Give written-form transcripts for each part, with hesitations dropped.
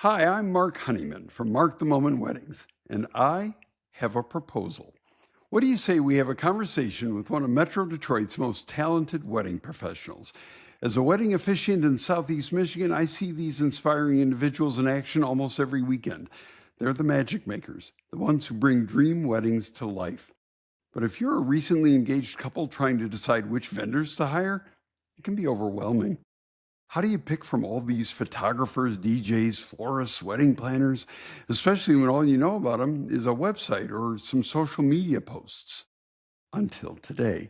Hi, I'm Mark Honeyman from Mark the Moment Weddings, and I have a proposal. What do you say we have a conversation with one of Metro Detroit's most talented wedding professionals? As a wedding officiant in Southeast Michigan, I see these inspiring individuals in action almost every weekend. They're the magic makers, the ones who bring dream weddings to life. But if you're a recently engaged couple trying to decide which vendors to hire, it can be overwhelming. How do you pick from all these photographers, DJs, florists, wedding planners, especially when all you know about them is a website or some social media posts? Until today.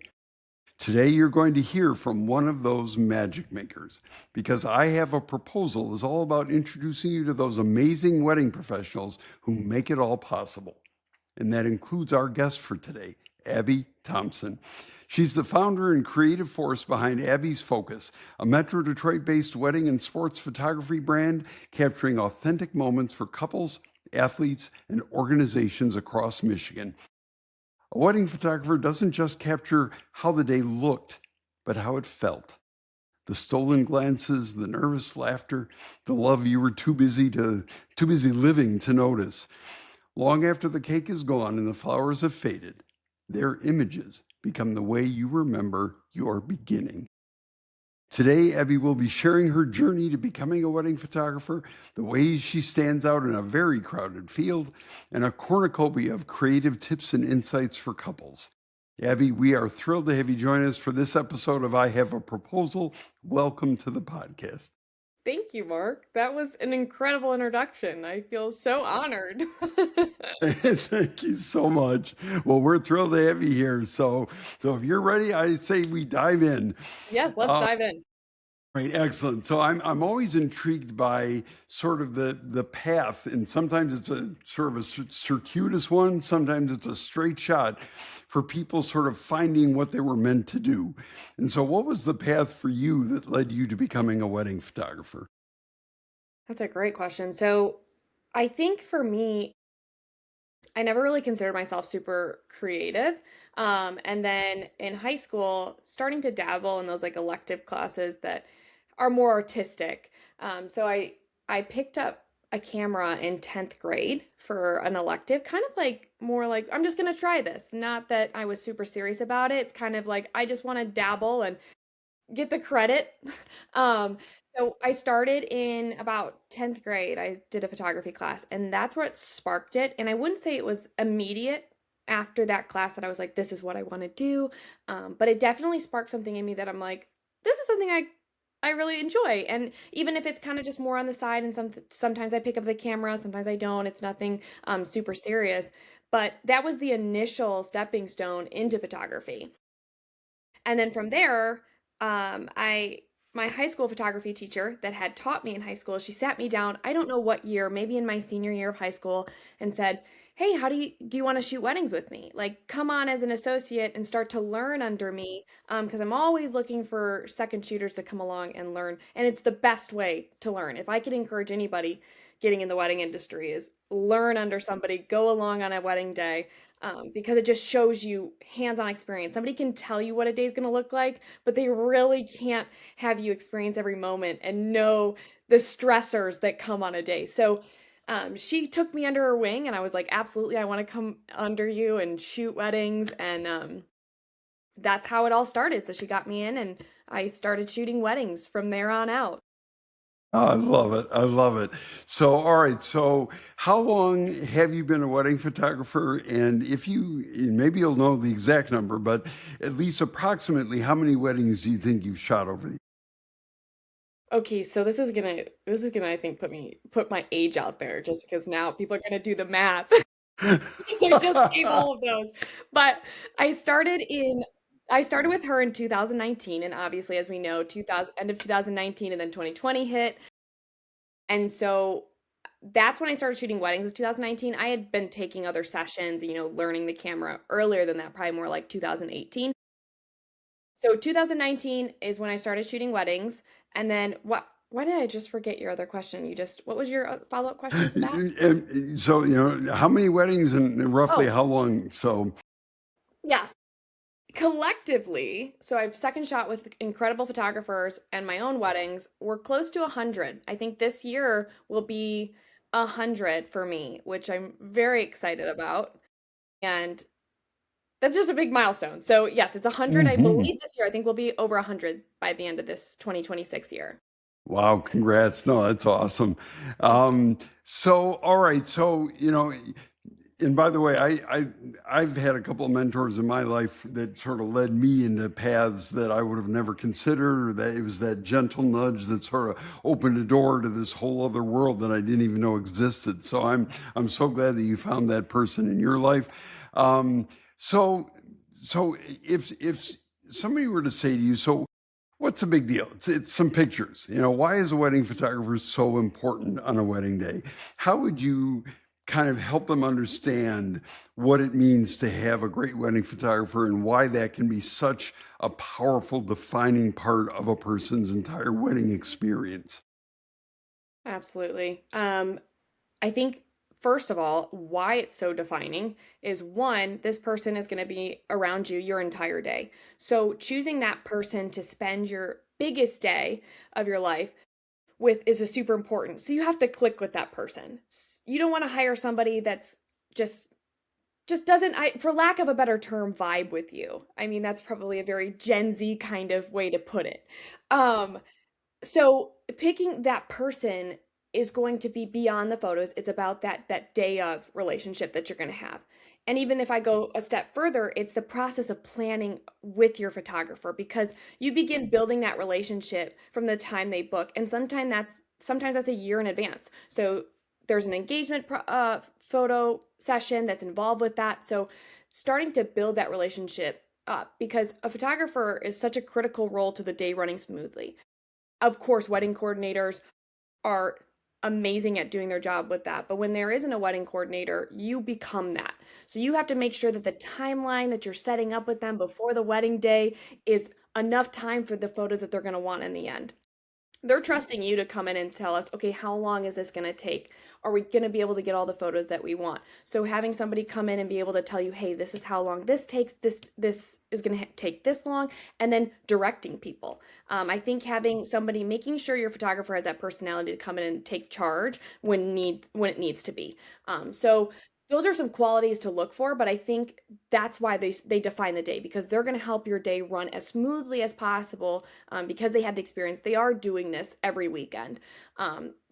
Today, you're going to hear from one of those magic makers because I Have a Proposal is all about introducing you to those amazing wedding professionals who make it all possible. And that includes our guest for today, Abby Thompson. She's the founder and creative force behind Abby's Focus, a Metro Detroit-based wedding and sports photography brand capturing authentic moments for couples, athletes, and organizations across Michigan. A wedding photographer doesn't just capture how the day looked, but how it felt. The stolen glances, the nervous laughter, the love you were too busy living to notice. Long after the cake is gone and the flowers have faded, their images become the way you remember your beginning. Today, Abby will be sharing her journey to becoming a wedding photographer, the ways she stands out in a very crowded field, and a cornucopia of creative tips and insights for couples. Abby, we are thrilled to have you join us for this episode of I Have a Proposal. Welcome to the podcast. Thank you, Mark. That was an incredible introduction. I feel so honored. Thank you so much. Well, we're thrilled to have you here. So if you're ready, I say we dive in. Yes, let's Uh, dive in. Right, excellent. So I'm always intrigued by sort of the path, and sometimes it's a sort of a circuitous one, sometimes it's a straight shot for people sort of finding what they were meant to do. And so, what was the path for you that led you to becoming a wedding photographer? That's a great question. So, I think for me, I never really considered myself super creative. And then in high school, starting to dabble in those like elective classes that are more artistic. So I picked up a camera in 10th grade for an elective, kind of like more like I'm just gonna try this. Not that I was super serious about it. It's kind of like I just want to dabble and get the credit. Um, so I started in about 10th grade. I did a photography class, and that's where it sparked it. And I wouldn't say it was immediate after that class that I was like, this is what I want to do. But it definitely sparked something in me that I'm like, this is something I really enjoy. And even if it's kind of just more on the side, and sometimes I pick up the camera, sometimes I don't. It's nothing super serious. But that was the initial stepping stone into photography. And then from there, I my high school photography teacher that had taught me in high school, she sat me down, I don't know what year, maybe in my senior year of high school, and said, "Hey, how do you want to shoot weddings with me? Like, come on as an associate and start to learn under me, because I'm always looking for second shooters to come along and learn, and it's the best way to learn. If I could encourage anybody getting in the wedding industry is learn under somebody, go along on a wedding day, because it just shows you hands-on experience. Somebody can tell you what a day is going to look like, but they really can't have you experience every moment and know the stressors that come on a day. So she took me under her wing, and I was like, absolutely, I want to come under you and shoot weddings. And that's how it all started. So she got me in, and I started shooting weddings from there on out. Oh, I love it. I love it. So, all right. So, how long have you been a wedding photographer? And if you, maybe you'll know the exact number, but at least approximately how many weddings do you think you've shot over the Okay, so this is gonna I think put my age out there just because now people are gonna do the math. I just gave years? all of those. But I started in I started with her in 2019, and obviously as we know, 2000 end of 2019 and then 2020 hit. And so that's when I started shooting weddings was 2019. I had been taking other sessions, learning the camera earlier than that, probably more like 2018. So 2019 is when I started shooting weddings. And then why did I just forget your other question? What was your follow-up question to that? So, how many weddings and roughly Oh, how long? So, yes. collectively, so I've second shot with incredible photographers and my own weddings. We're close to 100. I think this year will be 100 for me, which I'm very excited about. And that's just a big milestone. So yes, it's 100. I Hmm. believe this year. I think we'll be over 100 by the end of this 2026 year. Wow, congrats. No, that's awesome. Thank you. All right. And by the way, I've had a couple of mentors in my life that sort of led me into paths that I would have never considered, or that it was that gentle nudge that sort of opened a door to this whole other world that I didn't even know existed. So I'm so glad that you found that person in your life. Um, so so if somebody were to say to you, so what's the big deal? It's some pictures. Why is a wedding photographer so important on a wedding day? How would you kind of help them understand what it means to have a great wedding photographer and why that can be such a powerful defining part of a person's entire wedding experience? Absolutely. I think first of all, why it's so defining is one, this person is going to be around you your entire day. So choosing that person to spend your biggest day of your life with is a super important. So you have to click with that person. You don't want to hire somebody that's just just doesn't I for lack of a better term vibe with you. I mean, that's probably a very Gen Z kind of way to put it. Um so picking that person is going to be beyond the photos. It's about that day of relationship that you're going to have. And even if I go a step further, it's the process of planning with your photographer because you begin building that relationship from the time they book. And sometimes that's a year in advance. So there's an engagement photo session that's involved with that. So starting to build that relationship up because a photographer is such a critical role to the day running smoothly. Of course, wedding coordinators are amazing at doing their job with that. But when there isn't a wedding coordinator, you become that. So you have to make sure that the timeline that you're setting up with them before the wedding day is enough time for the photos that they're going to want in the end. They're trusting you to come in and tell us, okay, how long is this going to take? Are we going to be able to get all the photos that we want? So having somebody come in and be able to tell you, hey, this is how long this takes. This is going to take this long, and then directing people. I think having somebody making sure your photographer has that personality to come in and take charge when it needs to be. So those are some qualities to look for, but I think that's why they define the day because they're going to help your day run as smoothly as possible because they have the experience. They are doing this every weekend.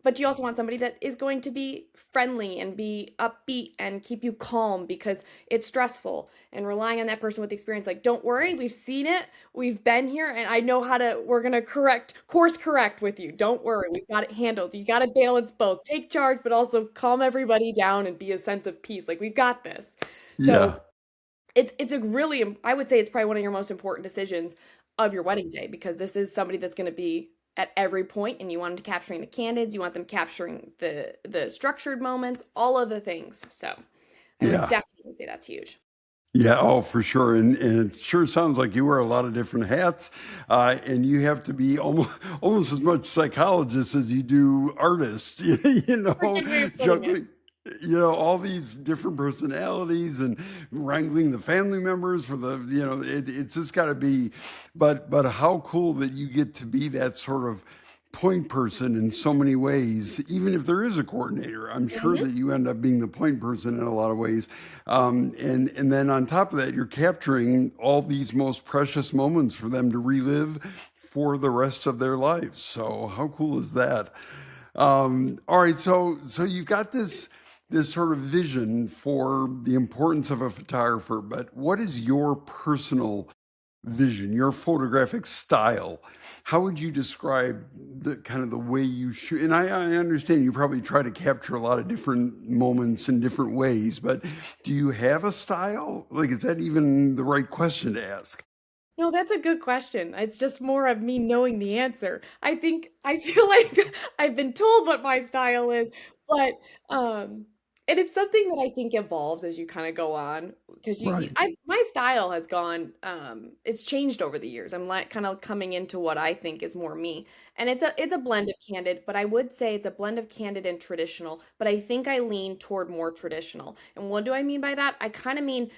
But you also want somebody that is going to be friendly and be upbeat and keep you calm because it's stressful and relying on that person with experience. Like, don't worry, we've seen it, we've been here, and I know we're going to course correct with you. Don't worry, we've got it handled. You got to balance both, take charge, but also calm everybody down and be a sense of peace. Like, we've got this. Yeah. So it's a really I would say it's probably one of your most important decisions of your wedding day because this is somebody that's going to be at every point and you want them to capturing the candids, you want them capturing the structured moments, all of the things. So I would Yeah. definitely say that's huge. Yeah, oh, for sure. And it sure sounds like you wear a lot of different hats, and you have to be almost as much psychologist as you do artist, That's a good way of putting it. juggling, all these different personalities and wrangling the family members for it's just got to be, but how cool that you get to be that sort of point person in so many ways, even if there is a coordinator. I'm sure Mhm. that you end up being the point person in a lot of ways. And then on top of that, you're capturing all these most precious moments for them to relive for the rest of their lives. So how cool is that? All right, so you've got this sort of vision for the importance of a photographer, but what is your personal vision, your photographic style? How would you describe the kind of the way you shoot? And I understand you probably try to capture a lot of different moments in different ways, but do you have a style? Like, is that even the right question to ask? No, that's a good question. It's just more of me knowing the answer. I feel like I've been told what my style is, but and it's something that I think evolves as you kind of go on because Right. my style has gone it's changed over the years. I'm like kind of coming into what I think is more me. And it's a blend of candid, but I would say it's a blend of candid and traditional, but I think I lean toward more traditional. And what do I mean by that? I kind of mean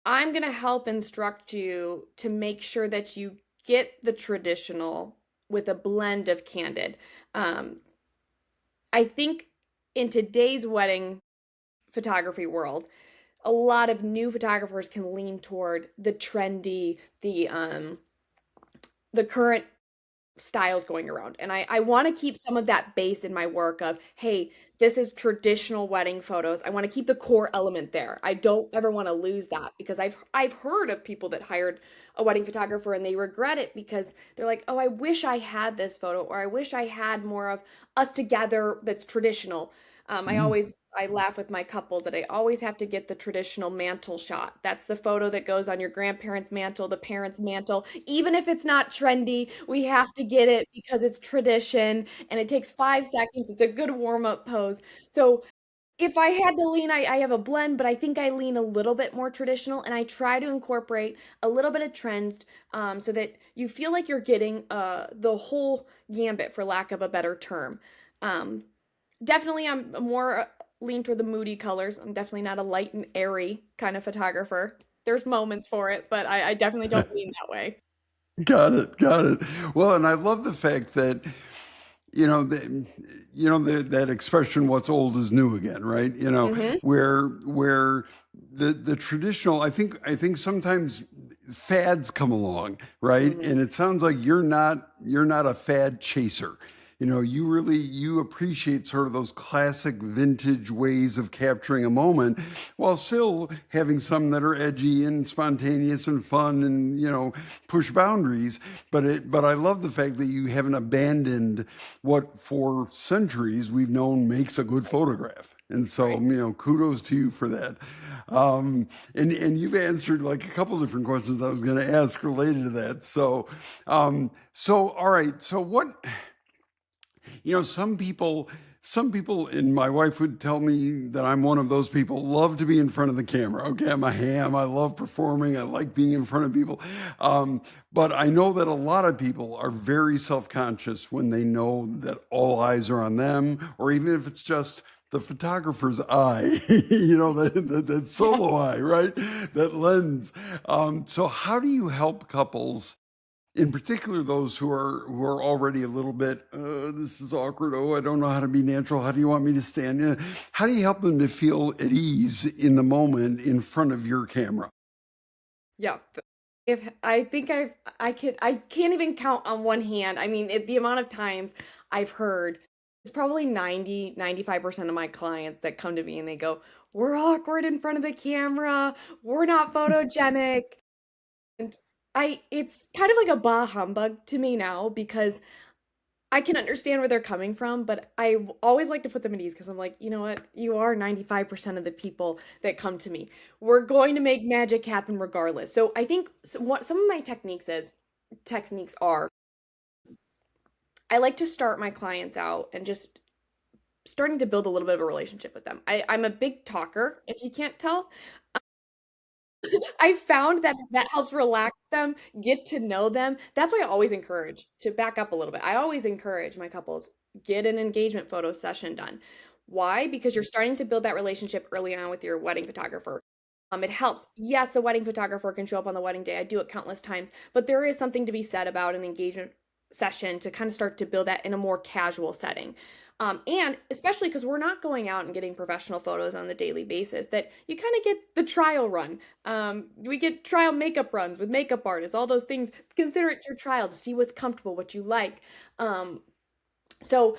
I'm going to help instruct you to make sure that you get the traditional with a blend of candid. Um, I think in today's wedding photography world, a lot of new photographers can lean toward the trendy, the current styles going around. And I want to keep some of that base in my work of, hey, this is traditional wedding photos. I want to keep the core element there. I don't ever want to lose that because I've heard of people that hired a wedding photographer and they regret it because they're like, oh, I wish I had this photo, or I wish I had more of us together that's traditional. I laugh with my couples that I always have to get the traditional mantle shot. That's the photo that goes on your grandparents' mantle, the parents' mantle. Even if it's not trendy, we have to get it because it's tradition and it takes 5 seconds. It's a good warm-up pose. So if I had to lean, I have a blend, but I think I lean a little bit more traditional and I try to incorporate a little bit of trends so that you feel like you're getting the whole gambit, for lack of a better term. Um, Definitely, I'm more lean toward the moody colors. I'm definitely not a light and airy kind of photographer. There's moments for it, but I definitely don't lean that way. Got it. Got it. Well, and I love the fact that, that expression, "What's old is new again," right? Hmm. Where the traditional. I think sometimes fads come along, right? Hmm. And it sounds like you're not a fad chaser. You appreciate sort of those classic vintage ways of capturing a moment while still having some that are edgy and spontaneous and fun and push boundaries. But I love the fact that you haven't abandoned what for centuries we've known makes a good photograph. And so, Right. kudos to you for that. And you've answered like a couple different questions I was going to ask related to that. So all right. So what? Some people, and my wife would tell me that I'm one of those people, love to be in front of the camera. Okay, I'm a ham. I love performing. I like being in front of people. But I know that a lot of people are very self-conscious when they know that all eyes are on them, or even if it's just the photographer's eye, that Yeah. solo eye, right? That lens. So how do you help couples, in particular those who are already a little bit, this is awkward, oh, I don't know how to be natural, how do you want me to stand? How do you help them to feel at ease in the moment in front of your camera? Yeah. If I think I can't even count on one hand. I mean, the amount of times I've heard, it's probably 95% of my clients that come to me and they go, "We're awkward in front of the camera. We're not photogenic." And it's kind of like a bah humbug to me now because I can understand where they're coming from, but always like to put them at ease because I'm like, you know what? You are 95% of the people that come to me. We're going to make magic happen regardless. So I think what some of my techniques are, I like to start my clients out and just starting to build a little bit of a relationship with them. I'm a big talker, if you can't tell. I found that that helps relax them, get to know them. That's why I always encourage, to back up a little bit. I always encourage my couples, get an engagement photo session done. Why? Because you're starting to build that relationship early on with your wedding photographer. It helps. Yes, the wedding photographer can show up on the wedding day. I do it countless times, but there is something to be said about an engagement session to kind of start to build that in a more casual setting. And especially because we're not going out and getting professional photos on the daily basis, that you kind of get the trial run. We get trial makeup runs with makeup artists, all those things. Consider it your trial to see what's comfortable, what you like. Um, so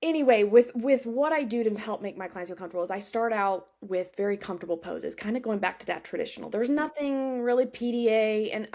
anyway, with what I do to help make my clients feel comfortable is I start out with very comfortable poses, kind of going back to that traditional. There's nothing really PDA, and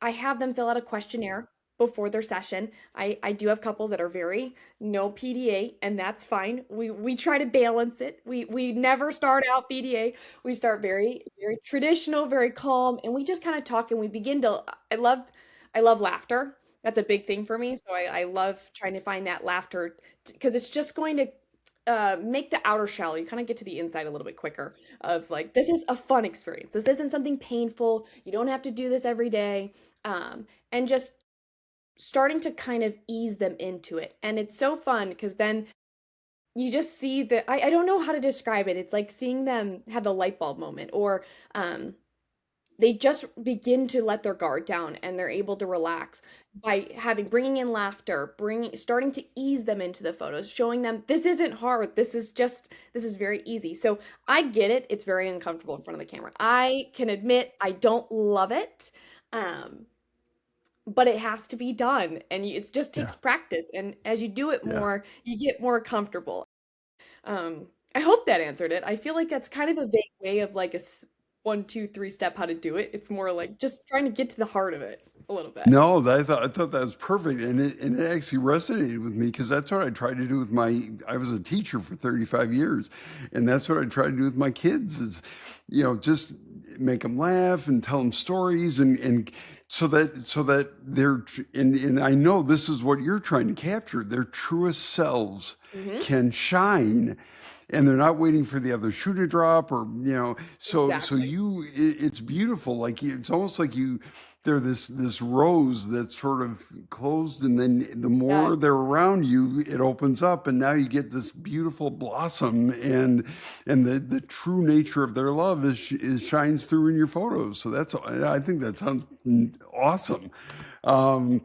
I have them fill out a questionnaire before their session. I do have couples that are very no PDA, and that's fine. We try to balance it. We never start out PDA. We start very very traditional, very calm, and we just kind of talk and we begin to. I love laughter. That's a big thing for me. So I love trying to find that laughter because it's just going to make the outer shell. You kind of get to the inside a little bit quicker of like, this is a fun experience. This isn't something painful. You don't have to do this every day. And just starting to kind of ease them into it. And it's so fun because then you just see that I don't know how to describe it. It's like seeing them have the light bulb moment or they just begin to let their guard down and they're able to relax by bringing in laughter, bringing starting to ease them into the photos, showing them this isn't hard. This is very easy. So I get it. It's very uncomfortable in front of the camera. I can admit I don't love it. Um, but it has to be done and it just Yeah. takes practice. And as you do it Yeah. more, you get more comfortable. I hope that answered it. I feel like that's kind of a vague way of like one, two, three step how to do it. It's more like just trying to get to the heart of it a little bit. No, I thought that was perfect, and it actually resonated with me because that's what I tried to do with my. I was a teacher for 35 years, and that's what I try to do with my kids is, just make them laugh and tell them stories, and so that and I know this is what you're trying to capture. Their truest selves Hmm. can shine, and they're not waiting for the other shoe to drop, or so Exactly. it's beautiful, like it's almost like they're this rose that's sort of closed, and then the more Yes. they're around you, it opens up, and now you get this beautiful blossom, and the true nature of their love is shines through in your photos. So I think that sounds awesome. um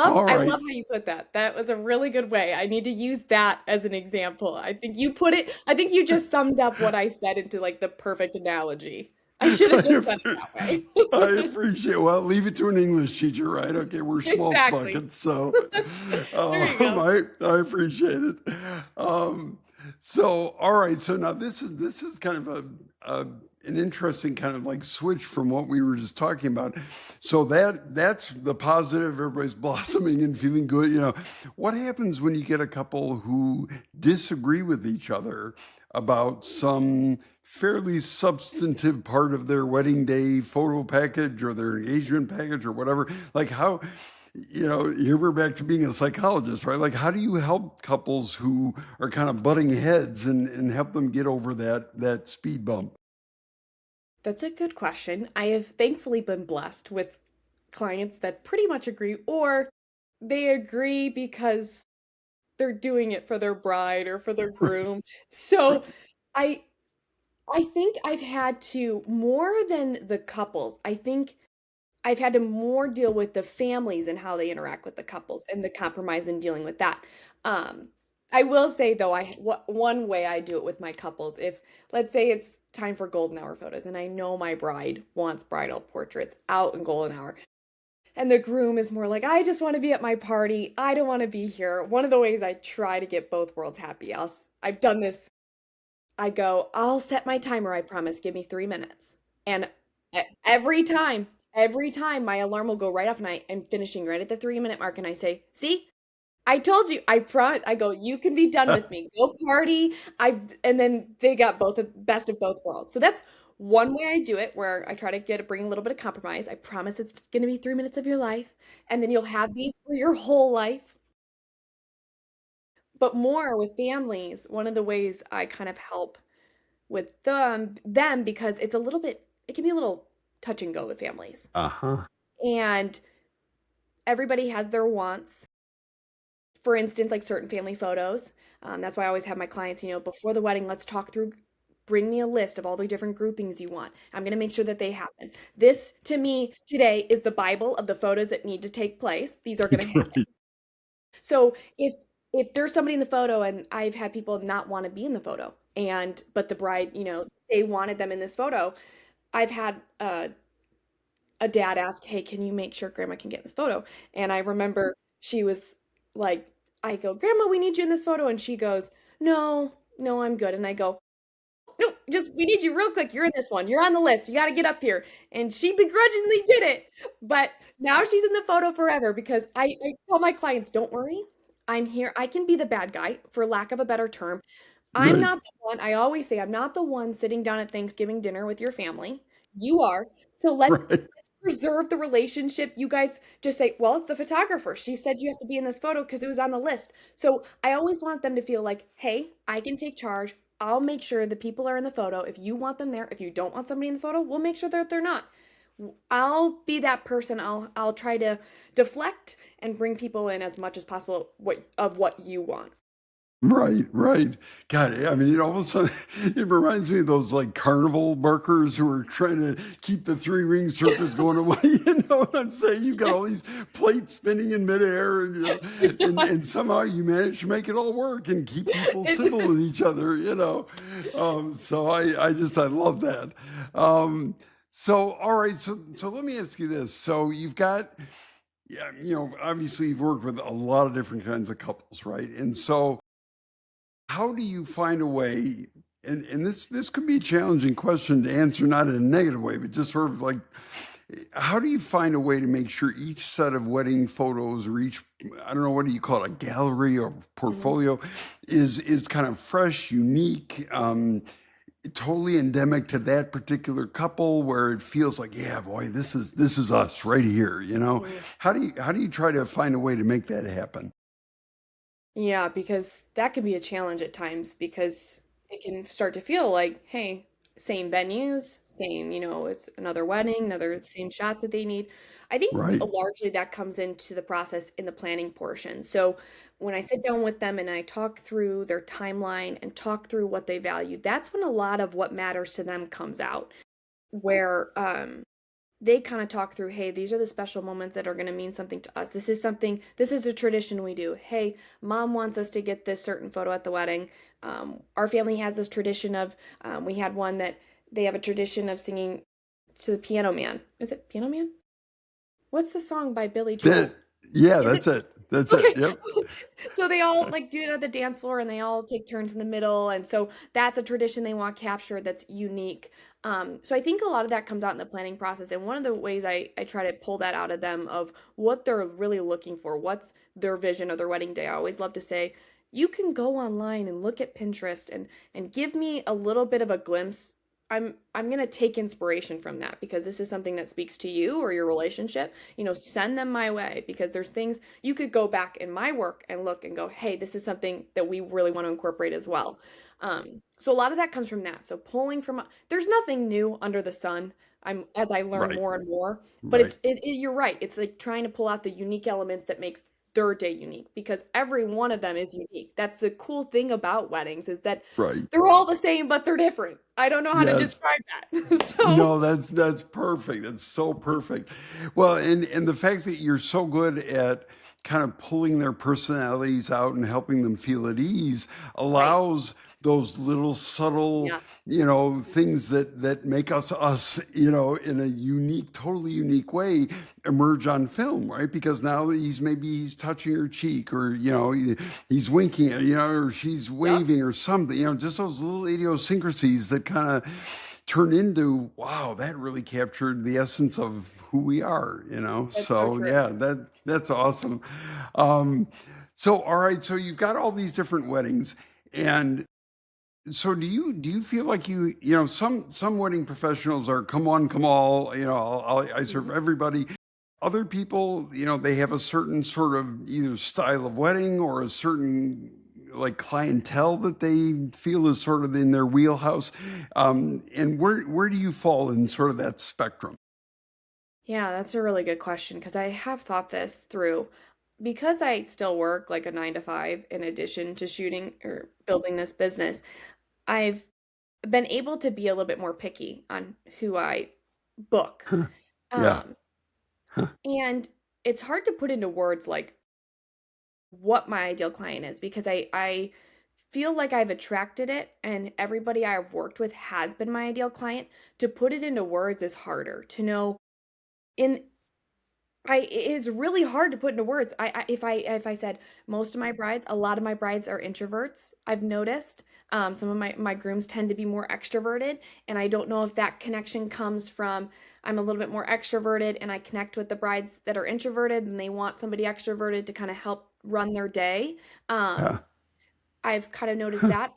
all I right. love how you put that. That was a really good way. I need to use that as an example. I think you just summed up what I said into like the perfect analogy. I should have just said it I, that I way. appreciate. Well, leave it to an English teacher, right? Okay, we're small Exactly. buckets, so There you go. I appreciate it. Um, so, all right. So now this is kind of a an interesting kind of like switch from what we were just talking about. So that's the positive. Everybody's blossoming and feeling good. What happens when you get a couple who disagree with each other about some fairly substantive part of their wedding day photo package or their engagement package or whatever? Like how, here we're back to being a psychologist, right? Like how do you help couples who are kind of butting heads and help them get over that speed bump? That's a good question. I have thankfully been blessed with clients that pretty much agree, or they agree because they're doing it for their bride or for their Right. groom. So Right. I I think I've had to more than the couples. I think I've had to more deal with the families and how they interact with the couples and the compromise in dealing with that. Um, I will say though, one way I do it with my couples, if let's say it's time for golden hour photos, and I know my bride wants bridal portraits out in golden hour, and the groom is more like, I just want to be at my party. I don't want to be here. One of the ways I try to get both worlds happy, I've done this. I go, I'll set my timer, I promise. Give me 3 minutes. And every time my alarm will go right off and I am finishing right at the 3 minute mark and I say, see, I told you, I promise. I go, you can be done with me. Go party. And then they got both the best of both worlds. So that's one way I do it where I try to bring a little bit of compromise. I promise it's going to be 3 minutes of your life. And then you'll have these for your whole life. But more with families, one of the ways I kind of help with them because it can be a little touch and go with families. Uh-huh. And everybody has their wants. For instance, like certain family photos. That's why I always have my clients, before the wedding, let's talk through, bring me a list of all the different groupings you want. I'm going to make sure that they happen. This, to me, today is the Bible of the photos that need to take place. These are going to happen. Right. So if there's somebody in the photo and I've had people not want to be in the photo but the bride, they wanted them in this photo. I've had a dad ask, "Hey, can you make sure grandma can get in this photo?" And I remember she was like, I go, "Grandma, we need you in this photo." And she goes, "No, no, I'm good." And I go, "No, just we need you real quick. You're in this one. You're on the list. You got to get up here." And she begrudgingly did it. But now she's in the photo forever because I tell my clients, don't worry. I'm here. I can be the bad guy, for lack of a better term. I'm Right. not the one. I always say, I'm not the one sitting down at Thanksgiving dinner with your family. You are. So Right. let's preserve the relationship. You guys just say, well, it's the photographer. She said you have to be in this photo because it was on the list. So I always want them to feel like, hey, I can take charge. I'll make sure the people are in the photo. If you want them there, if you don't want somebody in the photo, we'll make sure that they're not. I'll be that person. I'll try to deflect and bring people in as much as possible of what you want. Right, right. God, I mean, it almost it reminds me of those like carnival barkers who are trying to keep the three ring circus going away. You know what I'm saying? You've got all these plates spinning in midair, and and somehow you manage to make it all work and keep people civil It- with each other. So I love that. Um, so all right, so let me ask you this. So you've got, yeah, obviously you've worked with a lot of different kinds of couples, right? And so how do you find a way, and this could be a challenging question to answer, not in a negative way, but just sort of like, how do you find a way to make sure each set of wedding photos or each, I don't know, what do you call it, a gallery or Mhm. portfolio, is kind of fresh, unique, totally endemic to that particular couple, where it feels like, yeah, boy, this is us right here. Mhm. How do you try to find a way to make that happen? Yeah, because that can be a challenge at times because it can start to feel like, hey, same venues, same, it's another wedding, another same shots that they need. I think Right. largely that comes into the process in the planning portion. So when I sit down with them and I talk through their timeline and talk through what they value, that's when a lot of what matters to them comes out, where they kind of talk through, hey, these are the special moments that are going to mean something to us. This is a tradition we do. Hey, mom wants us to get this certain photo at the wedding. Our family has this tradition of, we had one that they have a tradition of singing to the Piano Man. Is it Piano Man? What's the song by Billy That, Joel? yeah, Is it? that's it. That's it. Okay. Yep. So they all like do it at the dance floor and they all take turns in the middle. And so that's a tradition they want captured that's unique. So I think a lot of that comes out in the planning process. And one of the ways I try to pull that out of them of what they're really looking for, what's their vision of their wedding day. I always love to say, you can go online and look at Pinterest and give me a little bit of a glimpse. I'm gonna take inspiration from that because this is something that speaks to you or your relationship. Send them my way because there's things you could go back in my work and look and go, hey, this is something that we really want to incorporate as well. So a lot of that comes from that. So pulling from, there's nothing new under the sun. As I learn Right. more and more, but Right. you're right. It's like trying to pull out the unique elements that makes their day unique because every one of them is unique. That's the cool thing about weddings is that Right. they're all the same, but they're different. I don't know how to Yes. describe that. So, No, that's perfect. That's so perfect. Well, and the fact that you're so good at kind of pulling their personalities out and helping them feel at ease right. allows those little subtle, Yeah. things that make us, in a unique, totally unique way emerge on film, right? Because now he's touching her cheek, or he's winking at, or she's Yep. waving or something, just those little idiosyncrasies that kind of turn into, wow, that really captured the essence of who we are. That's so So true. yeah, that's awesome. um so all right, so you've got all these different weddings, and so do you feel like some wedding professionals are come on, come all, I serve Mhm. everybody. Other people, they have a certain sort of either style of wedding or a certain like clientele that they feel is sort of in their wheelhouse. And where do you fall in sort of that spectrum? Yeah, that's a really good question because I have thought this through. Because I still work like a 9 to 5 in addition to shooting or building this business, I've been able to be a little bit more picky on who I book. Huh. Yeah. Um, Huh. and it's hard to put into words like what my ideal client is because I feel like I've attracted it and everybody I've worked with has been my ideal client. To put it into words is harder. To know in it's really hard to put into words. If I said most of my brides, a lot of my brides are introverts. I've noticed. Some of my grooms tend to be more extroverted, and I don't know if that connection comes from I'm a little bit more extroverted, and I connect with the brides that are introverted, and they want somebody extroverted to kind of help run their day. Yeah. I've kind of noticed Huh. that.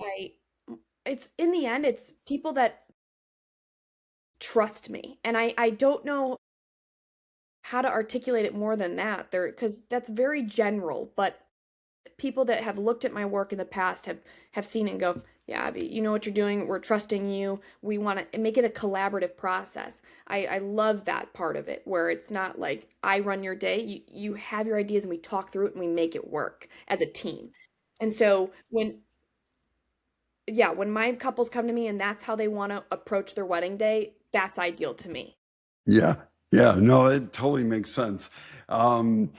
It's in the end, it's people that trust me, and I don't know how to articulate it more than that. There, because that's very general, but people that have looked at my work in the past have seen it and go, yeah, Abby, you know what you're doing. We're trusting you. We want to make it a collaborative process. I love that part of it where it's not like I run your day. You have your ideas and we talk through it and we make it work as a team. And so when my couples come to me and that's how they want to approach their wedding day, that's ideal to me. Yeah, yeah, no, it totally makes sense. Um,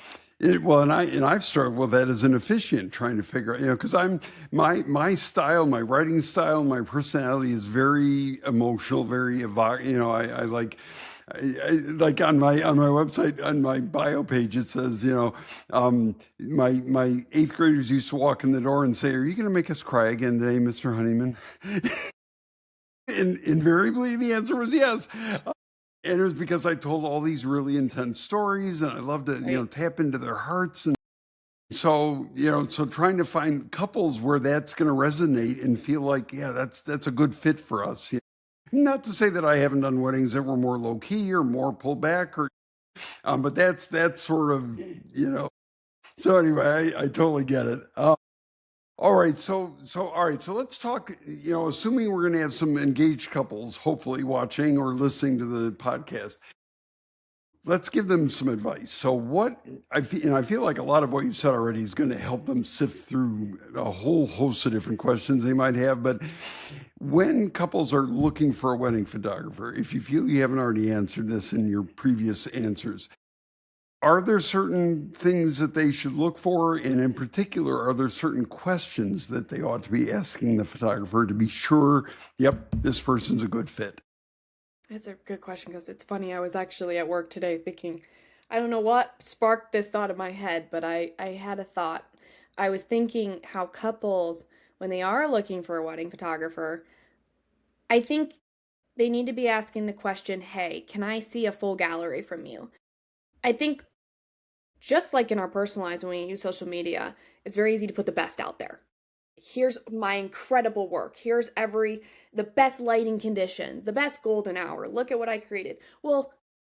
well, and I've struggled with that as an officiant, trying to figure out, because my style, my writing style, my personality is very emotional, very evocative. I like. Like on my website, on my bio page, it says, my eighth graders used to walk in the door and say, "Are you going to make us cry again today, Mr. Honeyman?" And invariably, the answer was yes. And it was because I told all these really intense stories, and I love to, Right. tap into their hearts. And so trying to find couples where that's going to resonate and feel like, yeah, that's a good fit for us. Not to say that I haven't done weddings that were more low key or more pulled back, but that's sort of, you know. So anyway, I totally get it. All right, all right, so let's talk. Assuming we're going to have some engaged couples, hopefully watching or listening to the podcast, let's give them some advice. So I feel like a lot of what you've said already is going to help them sift through a whole host of different questions they might have. But when couples are looking for a wedding photographer, if you feel you haven't already answered this in your previous answers, are there certain things that they should look for? And in particular, are there certain questions that they ought to be asking the photographer to be sure, yep, this person's a good fit? That's a good question because it's funny. I was actually at work today thinking, I don't know what sparked this thought in my head, but I had a thought. I was thinking how couples, when they are looking for a wedding photographer, I think they need to be asking the question, hey, can I see a full gallery from you? I think just like in our personal lives when we use social media, it's very easy to put the best out there. Here's my incredible work. Here's the best lighting conditions, the best golden hour. Look at what I created. Well,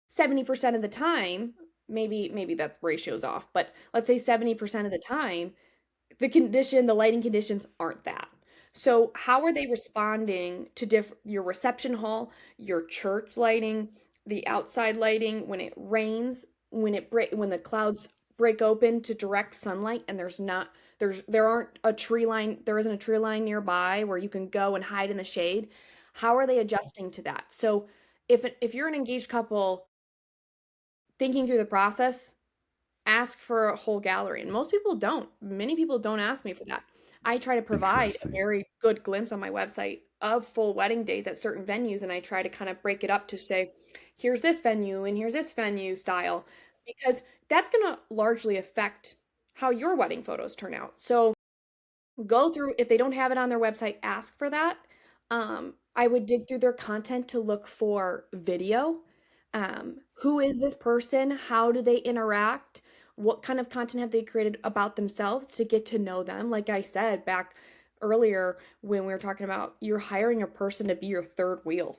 70% of the time, maybe that ratio's off, but let's say 70% of the time, the lighting conditions aren't that. So, how are they responding to your reception hall, your church lighting, the outside lighting when it rains, when the clouds break open to direct sunlight and there isn't a tree line nearby where you can go and hide in the shade. How are they adjusting to that? So, if you're an engaged couple thinking through the process, ask for a whole gallery. And most people don't. Many people don't ask me for that. I try to provide a Interesting. very good glimpse on my website of full wedding days at certain venues. And I try to kind of break it up to say, here's this venue and here's this venue style, because that's going to largely affect how your wedding photos turn out. So go through, if they don't have it on their website, ask for that. I would dig through their content to look for video. Who is this person? How do they interact? What kind of content have they created about themselves to get to know them? Like I said back earlier when we were talking about you're hiring a person to be your third wheel.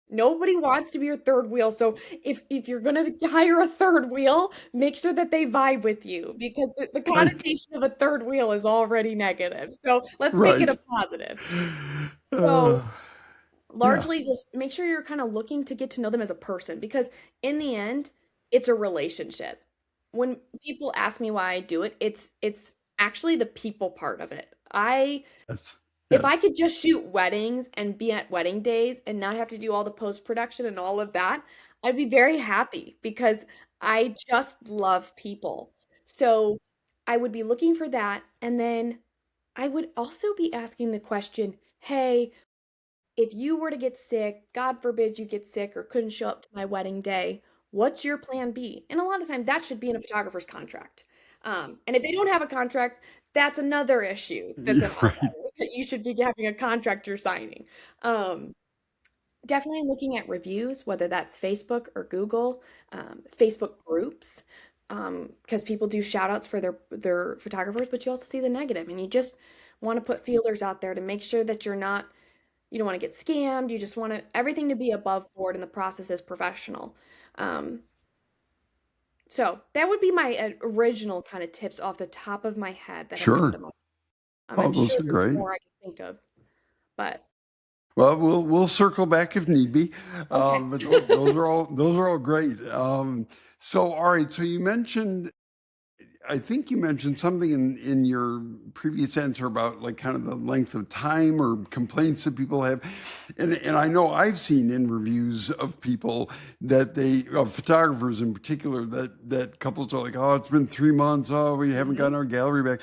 Nobody wants to be your third wheel. So if you're gonna hire a third wheel, make sure that they vibe with you because the Right. connotation of a third wheel is already negative. So let's make it Right. a positive. Uh, So yeah. largely just make sure you're kind of looking to get to know them as a person because in the end, it's a relationship. When people ask me why I do it, it's actually the people part of it. I Yes. If I Yes. could just shoot weddings and be at wedding days and not have to do all the post production and all of that, I'd be very happy because I just love people. So I would be looking for that. And then I would also be asking the question, hey, if you were to get sick, God forbid you get sick or couldn't show up to my wedding day, what's your plan B? And a lot of times that should be in a photographer's contract. And if they don't have a contract, that's another issue that's Yeah. an Right. that you should be having a contract you're signing. Um, Definitely looking at reviews, whether that's Facebook or Google, Facebook groups, because people do shout outs for their photographers, but you also see the negative, and you just want to put feelers out there to make sure that you don't want to get scammed. You just want everything to be above board and the process is professional. Um, so that would be my original kind of tips off the top of my head that have come to Sure. mind. Oh, I'm those sure are there's great. more I can think of, but Well, we'll circle back if need be. okay. But those are all great. So all right. So you mentioned I think you mentioned something in your previous answer about like kind of the length of time or complaints that people have. And I know I've seen in reviews of people that of photographers in particular, that couples are like, oh, it's been 3 months. Oh, we haven't Mhm. gotten our gallery back.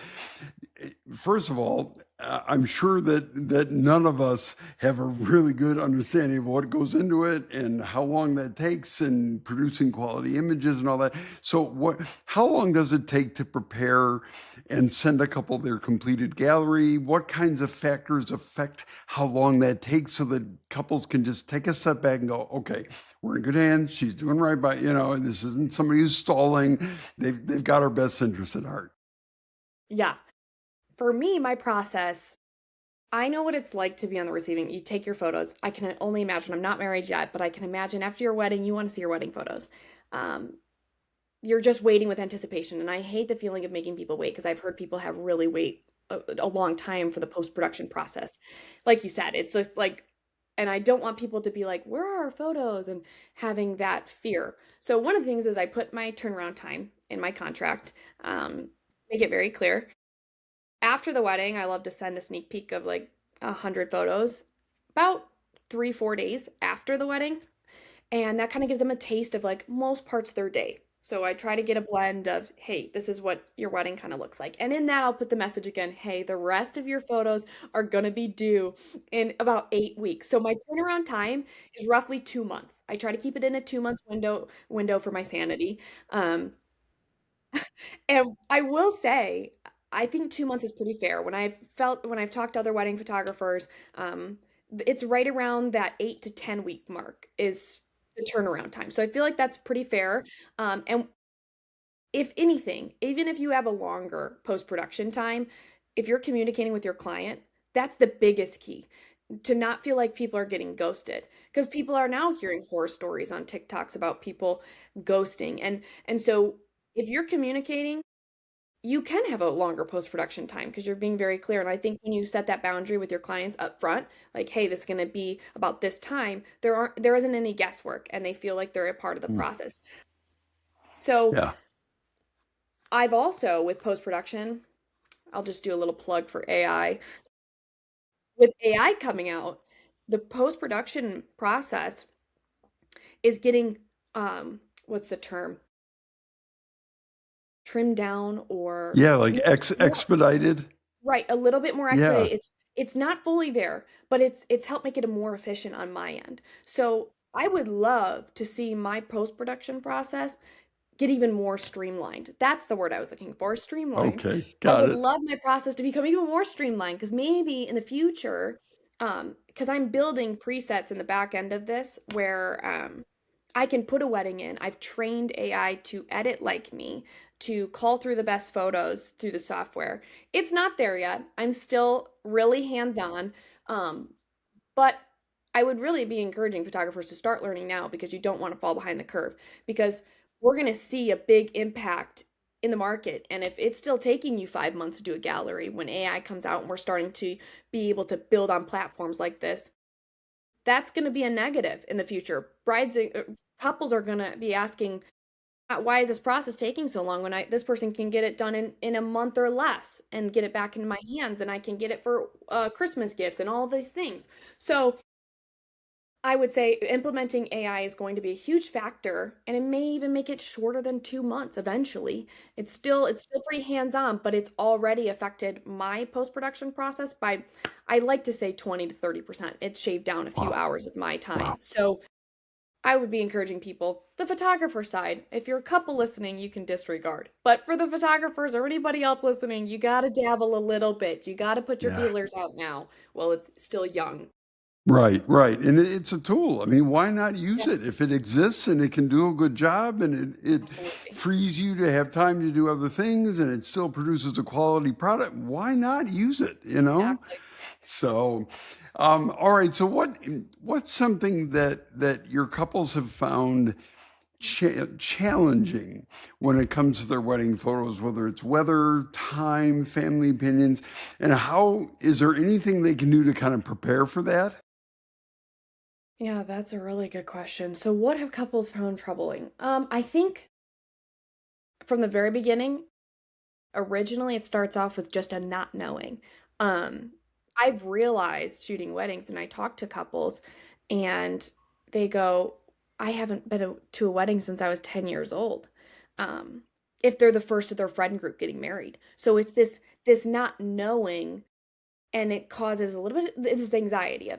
First of all, I'm sure that none of us have a really good understanding of what goes into it and how long that takes and producing quality images and all that. So how long does it take to prepare and send a couple their completed gallery? What kinds of factors affect how long that takes so that couples can just take a step back and go, okay, we're in good hands. She's doing right by, and this isn't somebody who's stalling. They've got our best interest at heart. Yeah. For me, my process, I know what it's like to be on the receiving. You take your photos. I can only imagine. I'm not married yet, but I can imagine after your wedding, you want to see your wedding photos. Um, you're just waiting with anticipation, and I hate the feeling of making people wait because I've heard people have really wait a long time for the post-production process. Like you said, it's just like, and I don't want people to be like, "Where are our photos?" and having that fear. So one of the things is I put my turnaround time in my contract, make it very clear. After the wedding, I love to send a sneak peek of like 100 photos about 3, 4 days after the wedding. And that kind of gives them a taste of like most parts of their day. So I try to get a blend of, hey, this is what your wedding kind of looks like. And in that, I'll put the message again, hey, the rest of your photos are going to be due in about 8 weeks. So my turnaround time is roughly 2 months. I try to keep it in a 2 months window for my sanity. Um, and I will say, I think 2 months is pretty fair. When I've talked to other wedding photographers, it's right around that 8 to 10 week mark is the turnaround time. So I feel like that's pretty fair. And if anything, even if you have a longer post-production time, if you're communicating with your client, that's the biggest key to not feel like people are getting ghosted because people are now hearing horror stories on TikToks about people ghosting. And so if you're communicating, you can have a longer post-production time because you're being very clear. And I think when you set that boundary with your clients up front, like, hey, this is going to be about this time, there isn't any guesswork and they feel like they're a part of the Mm. process. So Yeah. I've also with post-production, I'll just do a little plug for AI. With AI coming out, the post-production process is getting what's the term? Trimmed down or Yeah, like more expedited. right, a little bit more Yeah. expedited. It's not fully there, but it's helped make it a more efficient on my end. So I would love to see my post-production process get even more streamlined. That's the word I was looking for, streamlined. Okay, I got would it. love my process to become even more streamlined because maybe in the future, because I'm building presets in the back end of this where I can put a wedding in. I've trained AI to edit like me, to call through the best photos through the software. It's not there yet. I'm still really hands-on. Um, but I would really be encouraging photographers to start learning now because you don't want to fall behind the curve because we're going to see a big impact in the market. And if it's still taking you 5 months to do a gallery when AI comes out and we're starting to be able to build on platforms like this, that's going to be a negative in the future. Couples are going to be asking, why is this process taking so long when this person can get it done in a month or less and get it back in my hands and I can get it for Christmas gifts and all of these things. So I would say implementing AI is going to be a huge factor, and it may even make it shorter than 2 months eventually. It's still pretty hands-on, but it's already affected my post-production process by, I like to say 20 to 30%. It's shaved down a few Wow. hours of my time. Wow. So I would be encouraging people, the photographer side, if you're a couple listening, you can disregard. But for the photographers or anybody else listening, you got to dabble a little bit. You got to put your Yeah. feelers out now while it's still young. Right, right. And it's a tool. I mean, why not use it? Yes, If it exists and it can do a good job and it absolutely. frees you to have time to do other things and it still produces a quality product, why not use it, you know? Exactly. So, all right. So what's something that your couples have found challenging when it comes to their wedding photos, whether it's weather, time, family opinions, and how is there anything they can do to kind of prepare for that? Yeah, that's a really good question. So, what have couples found troubling? I think from the very beginning, Originally, it starts off with just a not knowing. Um, I've realized shooting weddings, and I talk to couples, and they go, I haven't been to a wedding since I was 10 years old. Um, if they're the first of their friend group getting married. So it's this not knowing, and it causes a little bit of this anxiety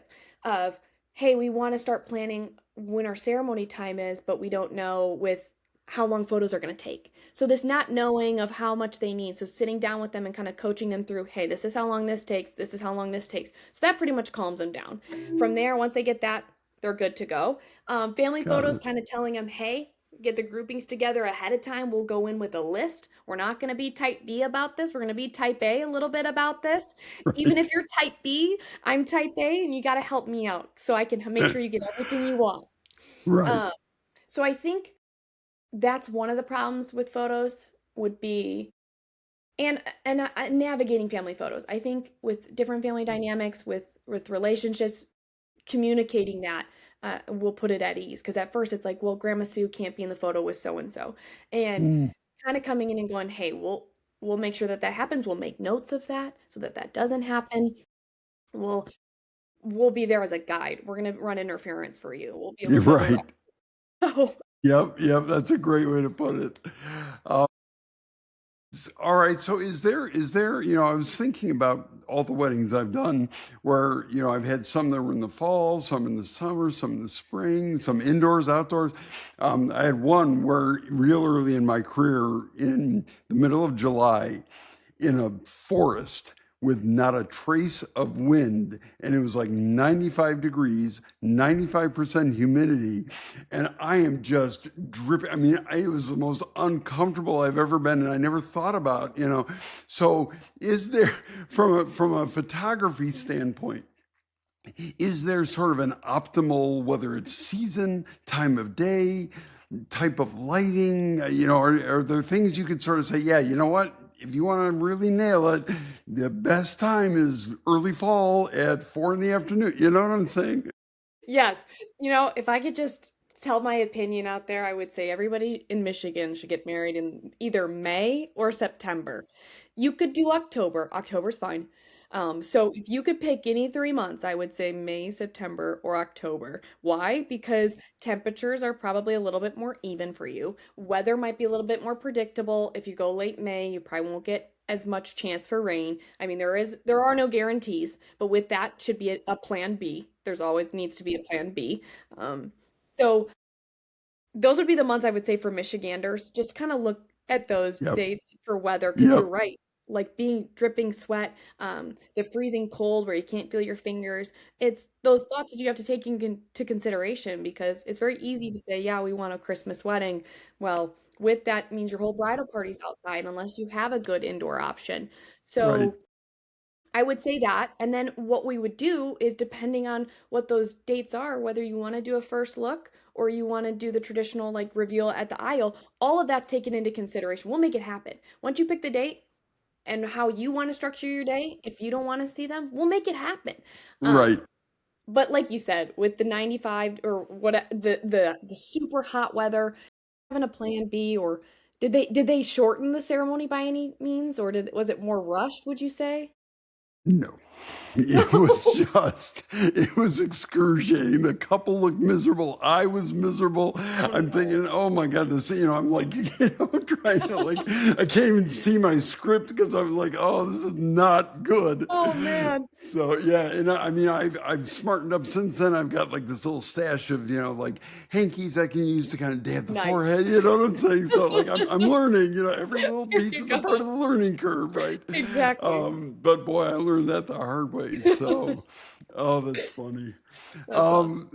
of hey, we want to start planning when our ceremony time is, but we don't know with how long photos are going to take. So this not knowing of how much they need, so sitting down with them and kind of coaching them through, hey, this is how long this takes, this is how long this takes, so that pretty much calms them down. From there, once they get that, they're good to go. Family Got photos, it. kind of telling them, hey, get the groupings together ahead of time. We'll go in with a list. We're not going to be type B about this. We're going to be type A a little bit about this. Even if you're type B, I'm type A, and you got to help me out so I can make Right. sure you get everything you want. Right. Um, so I think that's one of the problems with photos would be and navigating family photos. I think with different family dynamics, with relationships, communicating that will put it at ease. Because at first it's like, well, Grandma Sue can't be in the photo with so and so, and Mm. kind of coming in and going, hey, we'll make sure that that happens. We'll make notes of that so that that doesn't happen. We'll we'll be there as a guide. We're gonna run interference for you. We'll be a You're little bit more. right. Oh, Yep. Yep. That's a great way to put it. Uh, All right. So is there, I was thinking about all the weddings I've done where, I've had some that were in the fall, some in the summer, some in the spring, some indoors, outdoors. I had one where real early in my career in the middle of July in a forest with not a trace of wind, and it was like 95 degrees, 95% humidity, and I am just dripping. I mean, it was the most uncomfortable I've ever been, and I never thought about. So, is there, from a photography standpoint, is there sort of an optimal, whether it's season, time of day, type of lighting? Are there things you could sort of say, yeah, you know what? If you want to really nail it, the best time is early fall at 4 in the afternoon. You know what I'm saying? yes. If I could just tell my opinion out there, I would say everybody in Michigan should get married in either May or September. You could do October. October's fine. So if you could pick any 3 months, I would say May, September, or October. Why? Because temperatures are probably a little bit more even for you. Weather might be a little bit more predictable. If you go late May, you probably won't get as much chance for rain. I mean, there are no guarantees, but with that should be a plan B. There's always needs to be a plan B. Um, so those would be the months I would say for Michiganders. Just kind of look at those Yep. dates for weather because you're Yep. right. Like being dripping sweat, the freezing cold where you can't feel your fingers. It's those thoughts that you have to take into consideration because it's very easy to say, yeah, we want a Christmas wedding. Well, with that means your whole bridal party's outside unless you have a good indoor option. Right. So I would say that. And then what we would do is depending on what those dates are, whether you want to do a first look or you want to do the traditional like reveal at the aisle, all of that's taken into consideration. We'll make it happen. Once you pick the date and how you want to structure your day, if you don't want to see them, we'll make it happen. Um, Right. but like you said, with the 95 or what the super hot weather, having a plan B or did they shorten the ceremony by any means or was it more rushed, would you say? No. No. It was excruciating. The couple looked miserable. I was miserable. Oh I'm no. thinking, oh my God, I'm like, trying to I can't even see my script because I'm like, oh, this is not good. Oh man. So yeah, and I mean, I've smartened up since then. I've got like this little stash of, like hankies I can use to kind of dab the Nice. forehead. You know what I'm saying? So like, I'm learning, every little There piece you is a part go. of the learning curve, right? Exactly. But boy, I learned that the hard way. So, oh, that's funny. That's awesome. Um,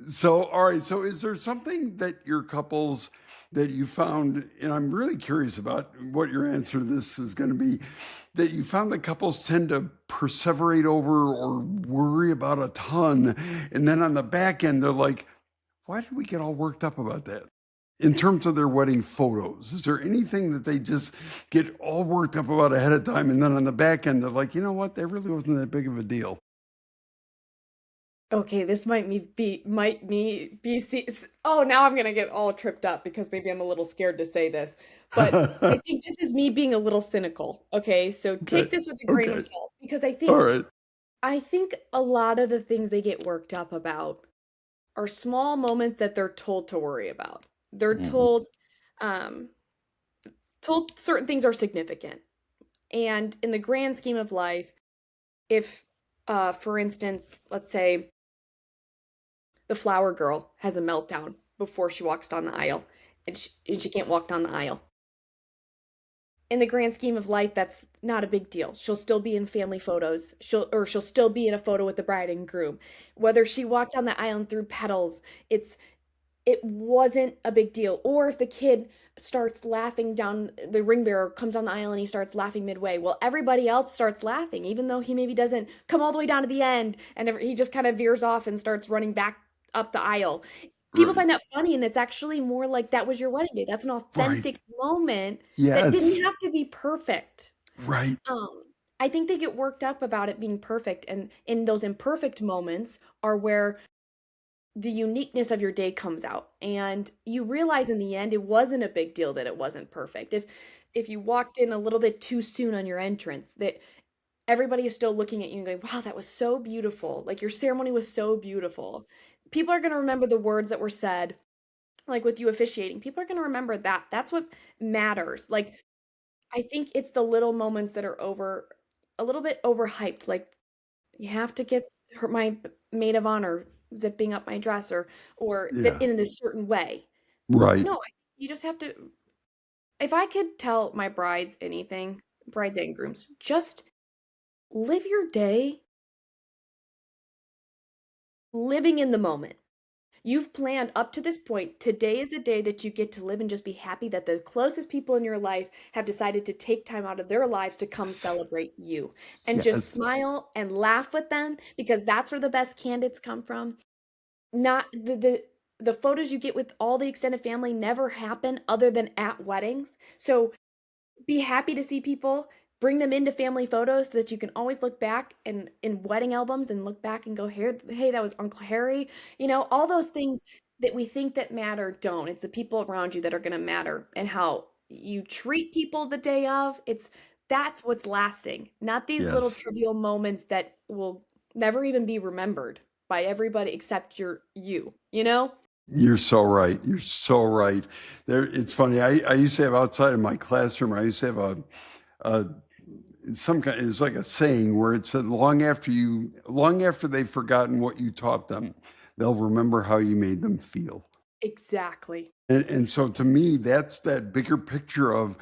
so, all right. So, is there something that your couples that you found, and I'm really curious about what your answer to this is going to be, that you found that couples tend to perseverate over or worry about a ton, and then on the back end, they're like, why did we get all worked up about that? In terms of their wedding photos, is there anything that they just get all worked up about ahead of time, and then on the back end, they're like, you know what, that really wasn't that big of a deal? Okay, this might me be oh, now I'm gonna get all tripped up because maybe I'm a little scared to say this, but I think this is me being a little cynical. Okay, so Okay. take this with a grain of Okay. salt because All right. I think a lot of the things they get worked up about are small moments that they're told to worry about. They're Mhm. um told certain things are significant. And in the grand scheme of life, if for instance, let's say the flower girl has a meltdown before she walks down the aisle and she can't walk down the aisle. In the grand scheme of life, that's not a big deal. She'll still be in family photos. She'll still be in a photo with the bride and groom. Whether she walked down the aisle and threw petals, it wasn't a big deal. Or if the kid starts laughing down, the ring bearer comes down the aisle and he starts laughing midway. Well, everybody else starts laughing, even though he maybe doesn't come all the way down to the end and he just kind of veers off and starts running back up the aisle. People Right. find that funny, and it's actually more like that was your wedding day. That's an Right. authentic moment that didn't Yes. have to be perfect. Right. Um, I think they get worked up about it being perfect, and in those imperfect moments are where the uniqueness of your day comes out and you realize in the end it wasn't a big deal that it wasn't perfect. If you walked in a little bit too soon on your entrance, that everybody is still looking at you and going, wow, that was so beautiful, like your ceremony was so beautiful. People are going to remember the words that were said, like with you officiating. People are going to remember that. That's what matters. Like, I think it's the little moments that are a little bit overhyped. Like, you have to get my maid of honor zipping up my dress or that Yeah. in a certain way. Right. No, you just have to. If I could tell my brides anything, brides and grooms, just live your day living in the moment. You've planned up to this point. Today is the day that you get to live and just be happy that the closest people in your life have decided to take time out of their lives to come Yes. celebrate you and just Yes. smile and laugh with them because that's where the best candidates come from. Not the photos you get with all the extended family never happen other than at weddings. So be happy to see people, bring them into family photos so that you can always look back and in wedding albums and look back and go, hey, that was Uncle Harry. All those things that we think that matter don't. It's the people around you that are going to matter and how you treat people the day of. That's what's lasting, not these little Yes. trivial moments that will never even be remembered by everybody except you. You're so right. You're so right. There, it's funny. I used to have outside of my classroom. I used to have a some kind. It's like a saying where it said, long after they've forgotten what you taught them, they'll remember how you made them feel." Exactly. And so to me, that's that bigger picture of,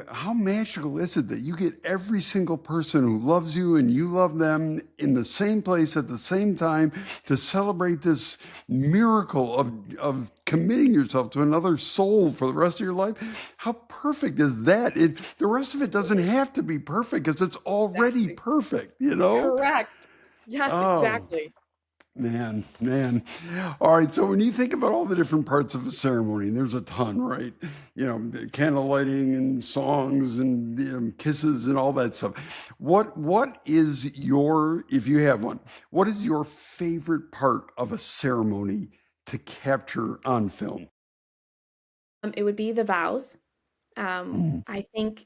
how magical is it that you get every single person who loves you and you love them in the same place at the same time to celebrate this miracle of committing yourself to another soul for the rest of your life. How perfect is that? The rest of it doesn't Absolutely. have to be perfect because it's already Exactly. perfect, you know? Correct. Yes, Oh, exactly. man, man. All right. So when you think about all the different parts of a ceremony, and there's a ton, right? The candle lighting and songs and kisses and all that stuff. What is your, if you have one, what is your favorite part of a ceremony to capture on film? It would be the vows. Mm. I think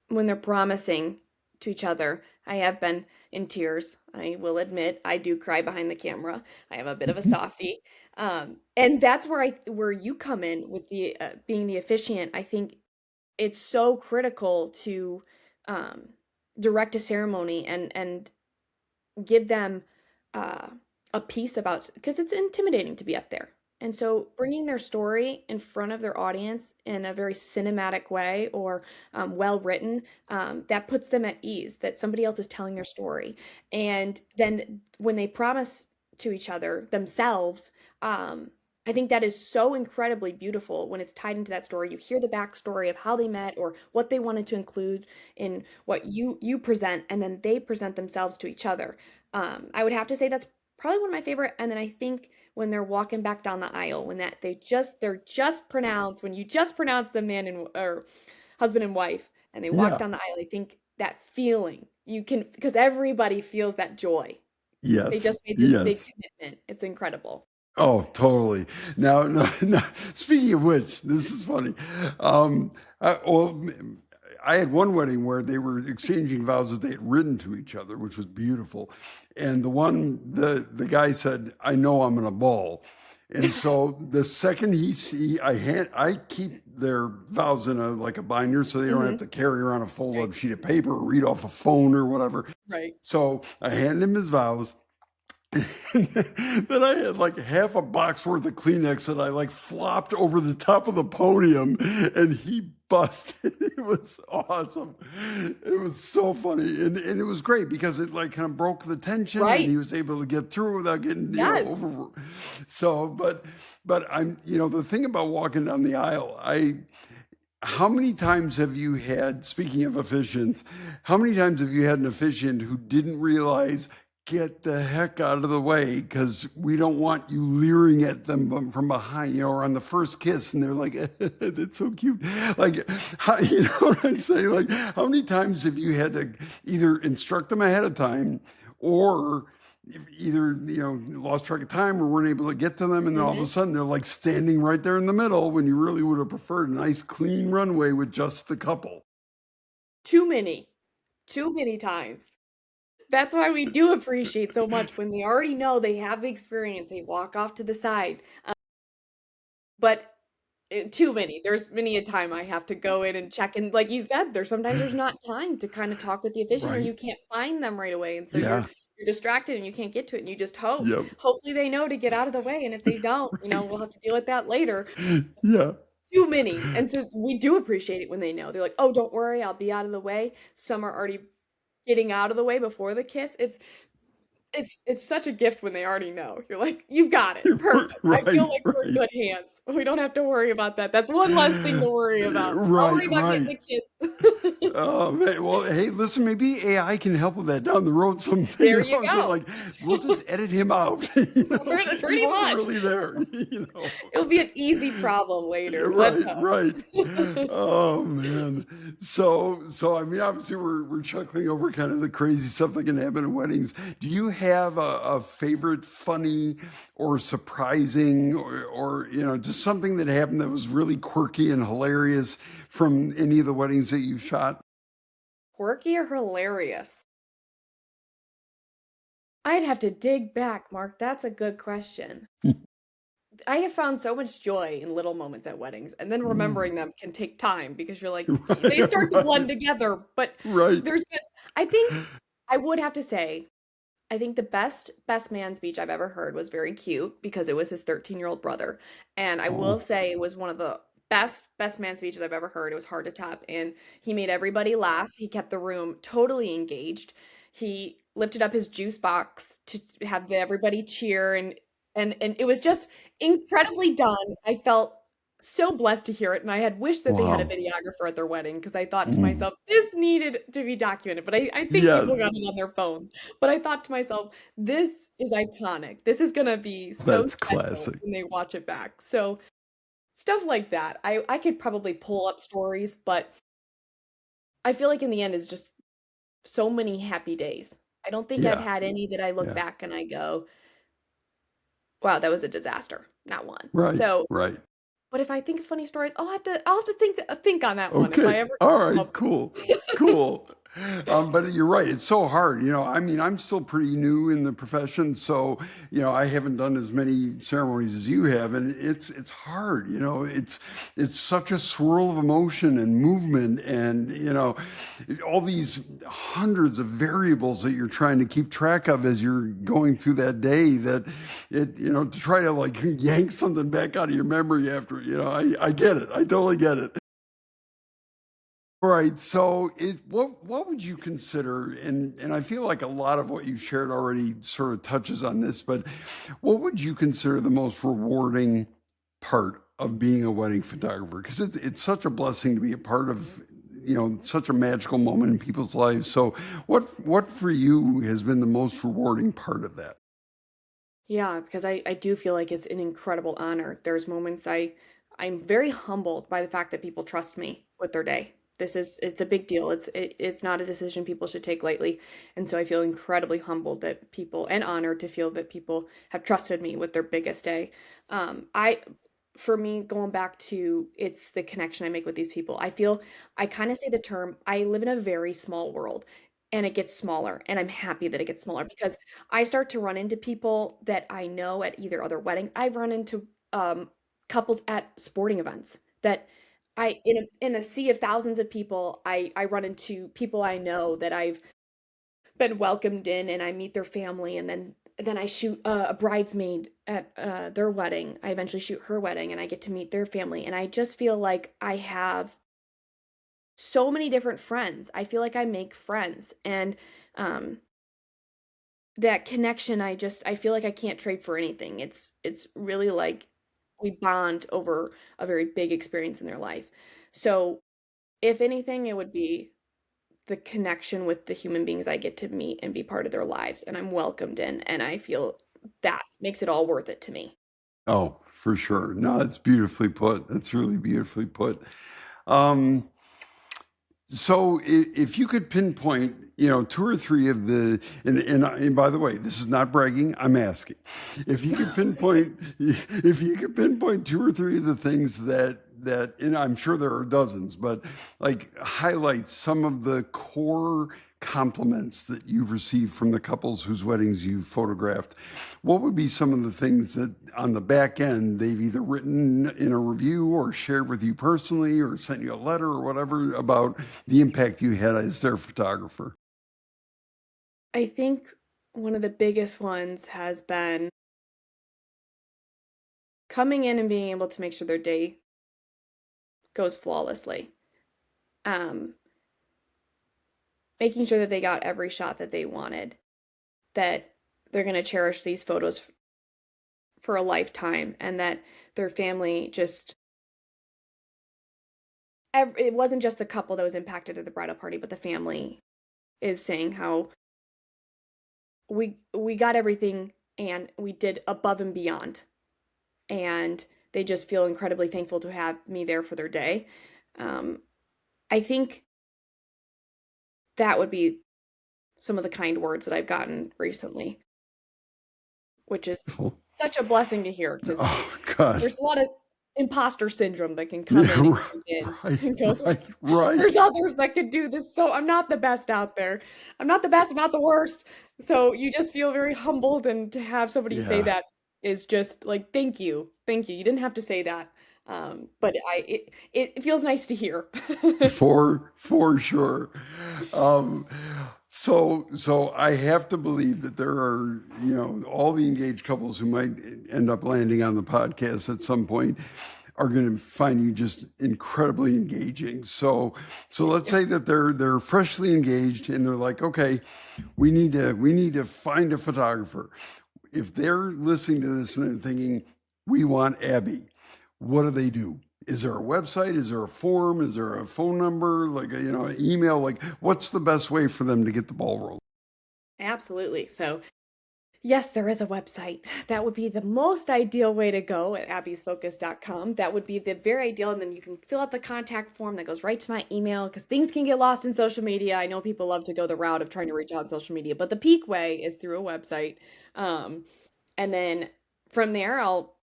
when they're promising to each other, I have been in tears. I will admit I do cry behind the camera. I am a bit of a softie. And that's where you come in with the being the officiant. I think it's so critical to um, direct a ceremony and give them uh, a piece about because it's intimidating to be up there. And so bringing their story in front of their audience in a very cinematic way or well written, that puts them at ease that somebody else is telling their story. And then when they promise to each other themselves, I think that is so incredibly beautiful when it's tied into that story. You hear the backstory of how they met or what they wanted to include in what you present, and then they present themselves to each other. I would have to say that's probably one of my favorite. And then I think when they're walking back down the aisle, when they're just pronounced, when you just pronounce the man and or husband and wife, and they walk Yeah. down the aisle, I think that feeling you can because everybody feels that joy. They Yes. just made this big Yes. commitment. It's incredible. Oh, totally. Now, no, no, speaking of which, this is funny. Um, well, I had one wedding where they were exchanging vows that they had written to each other, which was beautiful. And the guy said, "I know I'm gonna ball." And so the second I keep their vows in a binder so they don't have Mhm. to carry around a folded Right, up sheet of paper or read off a phone or whatever. right. So I handed him his vows. Then I had like half a box worth of Kleenex that I like flopped over the top of the podium and he busted. It was awesome. It was so funny. And it was great because it like kind of broke the tension and Right. he was able to get through without getting, Yes. over. So, but the thing about walking down the aisle, how many times have you had, speaking of officiants, how many times have you had an officiant who didn't realize, get the heck out of the way because we don't want you leering at them from behind, or on the first kiss, and they're like, that's so cute. Like, how, you know what I'm saying? Like, how many times have you had to either instruct them ahead of time or either lost track of time or weren't able to get to them, and then all of a Mhm. sudden they're like standing right there in the middle when you really would have preferred a nice clean runway with just the couple. Too many. Too many times. That's why we do appreciate so much when they already know they have the experience, they walk off to the side, but, too many. There's many a time I have to go in and check, and like you said, there's not time to kinda talk with the officiant or Right. you can't find them right away, and so Yeah. you're distracted and you can't get to it, and you just hope. Yep. Hopefully, they know to get out of the way, and if they don't, we'll have to deal with that later. Yeah. Too many, and so we do appreciate it when they know. They're like, "Oh, don't worry, I'll be out of the way." Some are already getting out of the way before the kiss. It's such a gift when they already know. You're like, "You've got it. Perfect. I feel Right, like we're in right. good hands. We don't have to worry about that. That's one less thing to worry about. I'll Right, worry about getting right. the kiss." Oh man, well, hey, listen, maybe AI can help with that down the road someday. There you So go. like, we'll just edit him out. He Pretty wasn't much. really there. You know. It'll be an easy problem Yeah, later. Let's right, hope. right. Oh man. So I mean, obviously we're chuckling over kind of the crazy stuff that can happen at weddings. Do you have a favorite funny or surprising or just something that happened that was really quirky and hilarious from any of the weddings that you've shot? Quirky or hilarious? I'd have to dig back, Mark. That's a good question. I have found so much joy in little moments at weddings, and then Mm. remembering them can take time because you're like, they Right, start to blend right, together. But right. there's been, I think, I would have to say, I think the best man speech I've ever heard was very cute because it was his 13-year-old brother, and I will Oh, say it was one of the best man speeches I've ever heard. It was hard to top, and he made everybody laugh. He kept the room totally engaged. He lifted up his juice box to have everybody cheer, and it was just incredibly done. I felt so blessed to hear it, and I had wished that they had a wow. videographer at their wedding because I thought to Mm. myself, this needed to be documented. But I think people Yes, got it on their phones. But I thought to myself, this is iconic. This is gonna be so that's special classic. when they watch it back. So stuff like that. I could probably pull up stories, but I feel like in the end it's just so many happy days. I don't think I've Yeah, had any that I look yeah. back and I go, wow, that was a disaster. Not one. Right, So, right. but if I think of funny stories, I'll have to think on that one if I Okay. ever All come right. up Cool. with Cool. But you're right. It's so hard. I mean, I'm still pretty new in the profession, so I haven't done as many ceremonies as you have, and it's hard. It's such a swirl of emotion and movement, and all these hundreds of variables that you're trying to keep track of as you're going through that day. That to try to like yank something back out of your memory after. I get it. I totally get it. Right. So, what would you consider? And I feel like a lot of what you shared already sort of touches on this, but what would you consider the most rewarding part of being a wedding photographer? Because it's such a blessing to be a part of, such a magical moment in people's lives. So, what for you has been the most rewarding part of that? Yeah, because I do feel like it's an incredible honor. There's moments I'm very humbled by the fact that people trust me with their day. it's a big deal. It's not a decision people should take lightly. And so I feel incredibly humbled that people and honored to feel that people have trusted me with their biggest day. I For me, going back to it's the connection I make with these people. I kind of say the term, I live in a very small world and it gets smaller. And I'm happy that it gets smaller because I start to run into people that I know at either other weddings. I've run into couples at sporting events that in a sea of thousands of people, I run into people I know that I've been welcomed in, and I meet their family, and then I shoot a bridesmaid at their wedding. I eventually shoot her wedding, and I get to meet their family, and I just feel like I have so many different friends. I feel like I make friends, and um, that connection, I feel like I can't trade for anything. It's really like we bond over a very big experience in their life. So, if anything, it would be the connection with the human beings I get to meet and be part of their lives, and I'm welcomed in, and I feel that makes it all worth it to me. Oh, for sure. No, it's beautifully put. That's really beautifully put. Um, So if you could pinpoint, two or three of the, and by the way, this is not bragging, I'm asking. If you could pinpoint two or three of the things and I'm sure there are dozens, but like highlight some of the core compliments that you've received from the couples whose weddings you've photographed, what would be some of the things that on the back end they've either written in a review or shared with you personally or sent you a letter or whatever about the impact you had as their photographer? I think one of the biggest ones has been coming in and being able to make sure their day goes flawlessly. Um, Making sure that they got every shot that they wanted, that they're going to cherish these photos for a lifetime, and that their family just it wasn't just the couple that was impacted at the bridal party, but the family is saying how we got everything and we did above and beyond, and they just feel incredibly thankful to have me there for their day. um, I think that would be some of the kind words that I've gotten recently, which is Cool. such a blessing to hear because Oh God. there's a lot of imposter syndrome that can come in and Yeah, creep in right, and go, right, right. there's others that could do this. So I'm not the best out there. I'm not the best, I'm not the worst. So you just feel very humbled, and to have somebody say Yeah. that is just like, thank you. Thank you. You didn't have to say that. But it feels nice to hear. For sure. Um, so I have to believe that there are, all the engaged couples who might end up landing on the podcast at some point are going to find you just incredibly engaging. So let's say that they're freshly engaged and they're like, okay, we need to find a photographer. If they're listening to this and they're thinking, we want Abby, what do they do? Is there a website? Is there a form? Is there a phone number? Like an email? Like, what's the best way for them to get the ball rolling? Absolutely. So yes, there is a website. That would be the most ideal way to go at abbysfocus.com. That would be the very ideal. And then you can fill out the contact form that goes right to my email, because things can get lost in social media. I know people love to go the route of trying to reach out on social media, but the peak way is through a website. Um, and then from there, I'll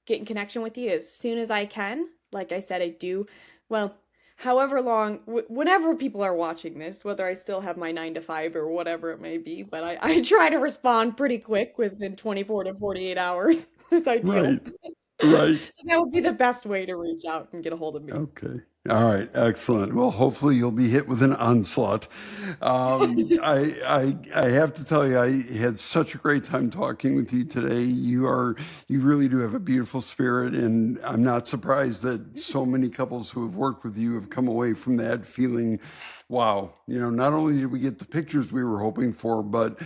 get in connection with you as soon as I can. Like I said, I do, well, however long, whenever people are watching this, whether I still have my 9 to 5 or whatever it may be, but I try to respond pretty quick within 24 to 48 hours. It's ideal. Right, right. So that would be the best way to reach out and get a hold of me. Okay. All right. Excellent. Well, hopefully you'll be hit with an onslaught. I have to tell you, I had such a great time talking with you today. You really do have a beautiful spirit, and I'm not surprised that so many couples who have worked with you have come away from that feeling, wow, not only did we get the pictures we were hoping for, but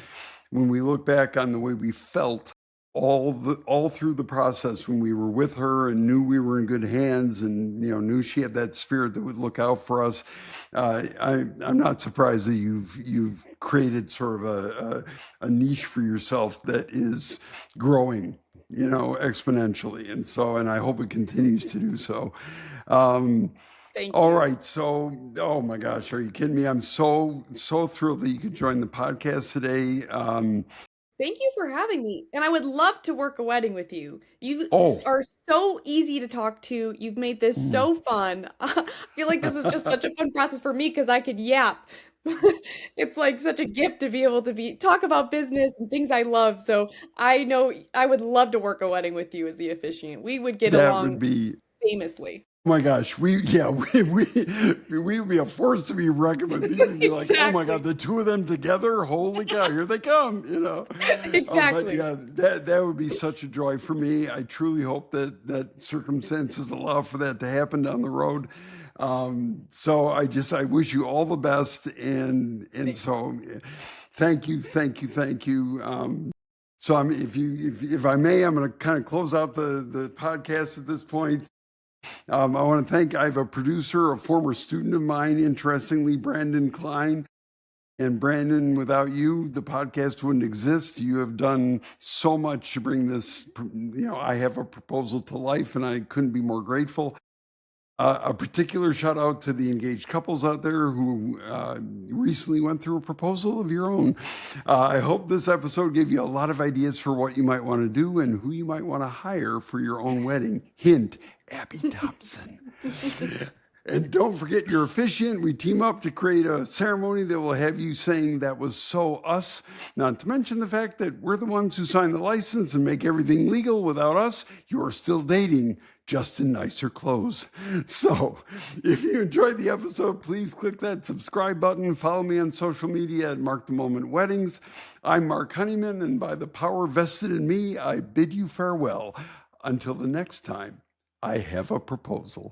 when we look back on the way we felt all through the process when we were with her and knew we were in good hands and knew she had that spirit that would look out for us. I'm not surprised that you've created sort of a niche for yourself that is growing exponentially, and I hope it continues to do so. Thank All you. right. So, oh my gosh, are you kidding me? I'm so thrilled that you could join the podcast today. Thank you for having me. And I would love to work a wedding with you. You Oh, are so easy to talk to. You've made this mm. so fun. I feel like this was just such a fun process for me because I could yap. It's like such a gift to be able to be talk about business and things I love. So I know I would love to work a wedding with you as the officiant. We would get That would along be, famously. oh my gosh, we would be a force to be reckoned with. People would be like, oh my God, Exactly. the two of them together, holy cow, here they come, But Exactly. yeah, that would be such a joy for me. I truly hope that circumstances allow for that to happen down the road. So I wish you all the best, and Thank you. so thank you. So if I may, I'm going to kind of close out the podcast at this point. I want to thank, I have a producer, a former student of mine, interestingly, Brandon Klein. And Brandon, without you, the podcast wouldn't exist. You have done so much to bring this, I have a proposal to life, and I couldn't be more grateful. A particular shout out to the engaged couples out there who recently went through a proposal of your own. I hope this episode gave you a lot of ideas for what you might want to do and who you might want to hire for your own wedding. Hint, Abby Thompson. And don't forget your officiant. We team up to create a ceremony that will have you saying that was so us. Not to mention the fact that we're the ones who sign the license and make everything legal. Without us, you're still dating, just in nicer clothes. So if you enjoyed the episode, please click that subscribe button. Follow me on social media at Mark the Moment Weddings. I'm Mark Honeyman, and by the power vested in me, I bid you farewell. Until the next time, I have a proposal.